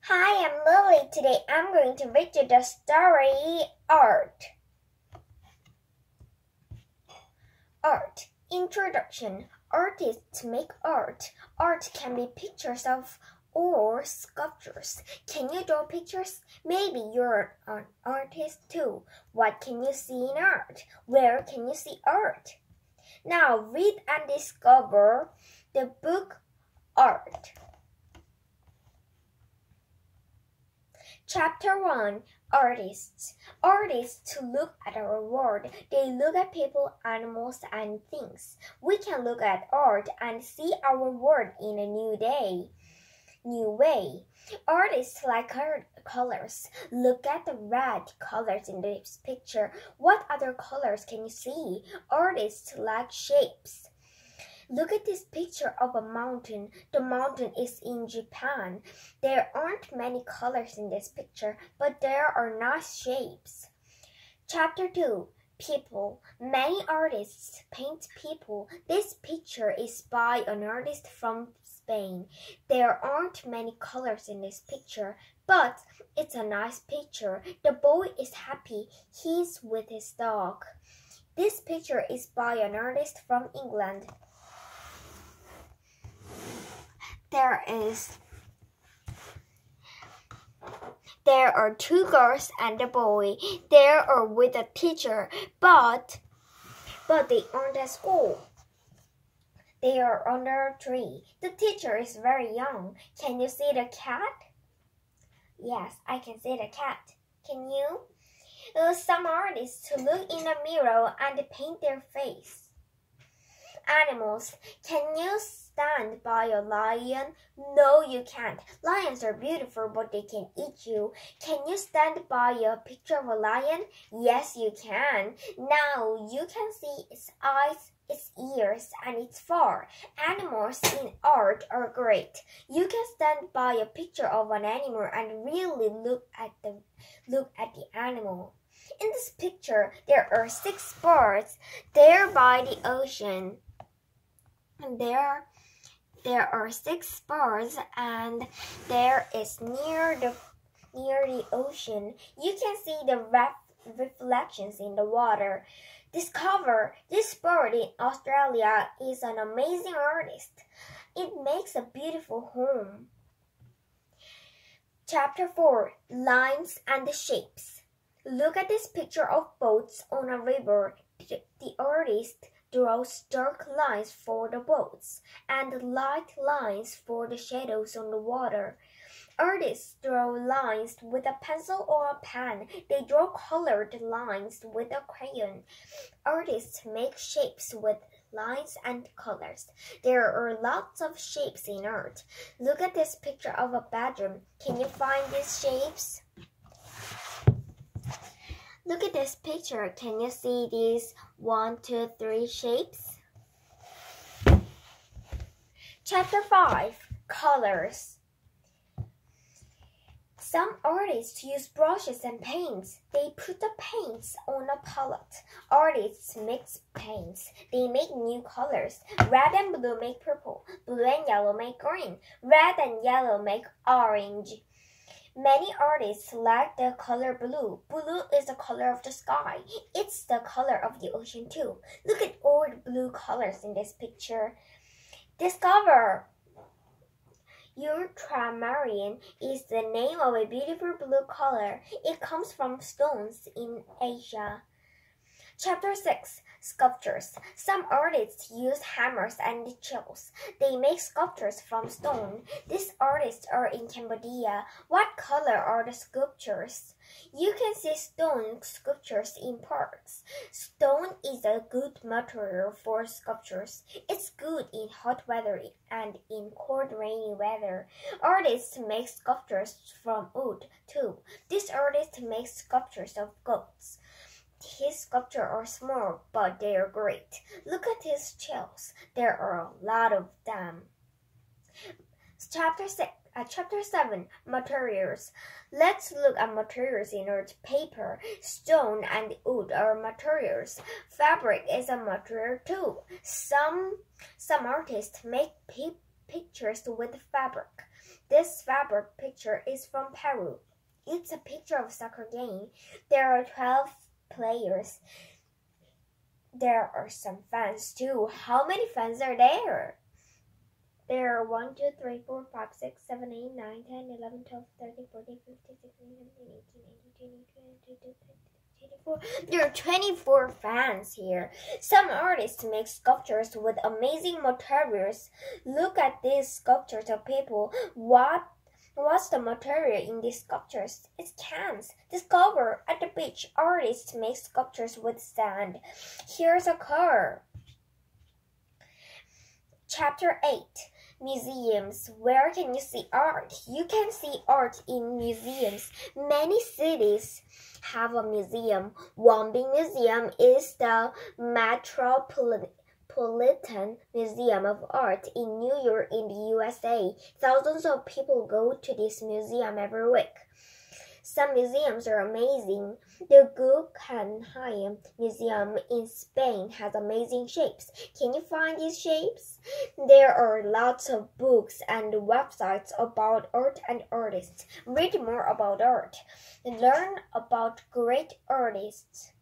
Hi, I'm Lily. Today I'm going to read you the story Art. Art. Introduction. Artists make art. Art can be pictures of or sculptures. Can you draw pictures? Maybe you're an artist too. What can you see in art? Where can you see art? Now read and discover the book Art. Chapter 1. Artists. Artists look at our world. They look at people, animals, and things. We can look at art and see our world in a new way. Artists like colors. Look at the red colors in this picture. What other colors can you see? Artists like shapes. Look at this picture of a mountain. The mountain is in Japan. There aren't many colors in this picture, but there are nice shapes. Chapter 2. People. Many artists paint people. This picture is by an artist from Spain. There aren't many colors in this picture, but it's a nice picture. The boy is happy. He's with his dog. This picture is by an artist from England. There are two girls and a boy. They are with a teacher, but they aren't at school. They are under a tree. The teacher is very young. Can you see the cat? Yes, I can see the cat. Can you? Some artists look in a mirror and paint their face. Animals. Can you stand by a lion? No, you can't. Lions are beautiful, but they can eat you. Can you stand by a picture of a lion? Yes, you can. Now you can see its eyes, its ears, and its fur. Animals in art are great. You can stand by a picture of an animal and really look at the animal. In this picture, there are 6 birds. They're by the ocean. There are 6 birds, and there is near the ocean. You can see the reflections in the water. Discover this bird in Australia is an amazing artist. It makes a beautiful home. Chapter 4. Lines and Shapes. Look at this picture of boats on a river. The artist draws dark lines for the boats and light lines for the shadows on the water. Artists draw lines with a pencil or a pen. They draw colored lines with a crayon. Artists make shapes with lines and colors. There are lots of shapes in art. Look at this picture of a bedroom. Can you find these shapes? Look at this picture. Can you see these 1, 2, 3 shapes? Chapter 5. Colors. Some artists use brushes and paints. They put the paints on a palette. Artists mix paints. They make new colors. Red and blue make purple. Blue and yellow make green. Red and yellow make orange. Many artists like the color blue. Blue is the color of the sky. It's the color of the ocean too. Look at all the blue colors in this picture. Discover. Ultramarine is the name of a beautiful blue color. It comes from stones in Asia. Chapter 6. Sculptures. Some artists use hammers and chisels. They make sculptures from stone. These artists are in Cambodia. What color are the sculptures? You can see stone sculptures in parks. Stone is a good material for sculptures. It's good in hot weather and in cold, rainy weather. Artists make sculptures from wood too. This artist makes sculptures of goats. His sculptures are small, but they are great. Look at his shells. There are a lot of them. Chapter 7. Materials. Let's look at materials in art. Paper, stone, and wood are materials. Fabric is a material too. Some artists make pictures with fabric. This fabric picture is from Peru. It's a picture of a soccer game. There are 12 players. There are some fans too. How many fans are there? There are 1, 2, 3, 4, 5, 6, 7, 8, 9, 10, 11, 12, 13, 14, 15, 16, 17, 18, 19, 20, 21, 22, 23, 24. There are 24 fans here. Some artists make sculptures with amazing materials. Look at these sculptures of people. What's the material in these sculptures? It's cans. Discover at the beach. Artists make sculptures with sand. Here's a car. Chapter 8. Museums. Where can you see art? You can see art in museums. Many cities have a museum. One big museum is the Metropolitan Museum of Art in New York in the USA. Thousands of people go to this museum every week. Some museums are amazing. The Guggenheim Museum in Spain has amazing shapes. Can you find these shapes? There are lots of books and websites about art and artists. Read more about art. Learn about great artists.